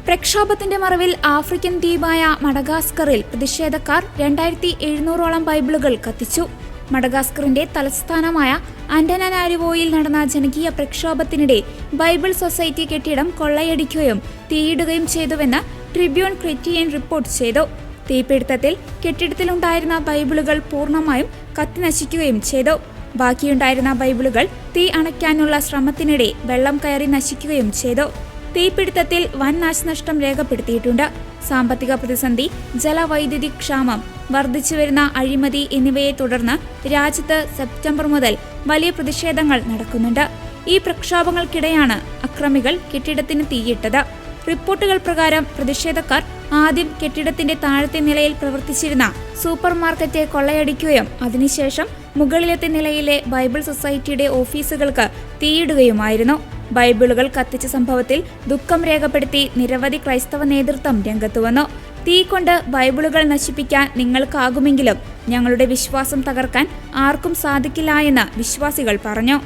പ്രക്ഷോഭത്തിന്റെ മറവിൽ ആഫ്രിക്കൻ ദ്വീപായ മഡഗാസ്കറിൽ പ്രതിഷേധക്കാർ 2700ഓളം ബൈബിളുകൾ കത്തിച്ചു. മഡഗാസ്കറിന്റെ തലസ്ഥാനമായ ആന്റനാനാരിവോയിൽ നടന്ന ജനകീയ പ്രക്ഷോഭത്തിനിടെ ബൈബിൾ സൊസൈറ്റി കെട്ടിടം കൊള്ളയടിക്കുകയും തീയിടുകയും ചെയ്തുവെന്ന് ട്രിബ്യൂൺ ക്രിറ്റിയൻ റിപ്പോർട്ട് ചെയ്തു. തീപിടുത്തത്തിൽ കെട്ടിടത്തിലുണ്ടായിരുന്ന ബൈബിളുകൾ പൂർണ്ണമായും കത്തിനശിക്കുകയും ചെയ്തു. ബാക്കിയുണ്ടായിരുന്ന ബൈബിളുകൾ തീ അണയ്ക്കാനുള്ള ശ്രമത്തിനിടെ വെള്ളം കയറി നശിക്കുകയും ചെയ്തു. തീപിടുത്തത്തിൽ വൻ നാശനഷ്ടം രേഖപ്പെടുത്തിയിട്ടുണ്ട്. സാമ്പത്തിക പ്രതിസന്ധി, ജലവൈദ്യുതി ക്ഷാമം, വർദ്ധിച്ചുവരുന്ന അഴിമതി എന്നിവയെ തുടർന്ന് രാജ്യത്ത് സെപ്റ്റംബർ മുതൽ വലിയ പ്രതിഷേധങ്ങൾ നടക്കുന്നുണ്ട്. ഈ പ്രക്ഷോഭങ്ങൾക്കിടെയാണ് അക്രമികൾ കെട്ടിടത്തിന് തീയിട്ടത്. റിപ്പോർട്ടുകൾ പ്രകാരം പ്രതിഷേധക്കാർ ആദ്യം കെട്ടിടത്തിന്റെ താഴത്തെ നിലയിൽ പ്രവർത്തിച്ചിരുന്ന സൂപ്പർ മാർക്കറ്റ് കൊള്ളയടിക്കുകയും അതിനുശേഷം മുകളിലത്തെ നിലയിലെ ബൈബിൾ സൊസൈറ്റിയുടെ ഓഫീസുകൾക്ക് തീയിടുകയുമായിരുന്നു. ബൈബിളുകൾ കത്തിച്ച സംഭവത്തിൽ ദുഃഖം രേഖപ്പെടുത്തി നിരവധി ക്രൈസ്തവ നേതൃത്വം രംഗത്തു വന്നു. തീ കൊണ്ട് ബൈബിളുകൾ നശിപ്പിക്കാൻ നിങ്ങൾക്കാകുമെങ്കിലും ഞങ്ങളുടെ വിശ്വാസം തകർക്കാൻ ആർക്കും സാധിക്കില്ല എന്ന് വിശ്വാസികൾ പറഞ്ഞു.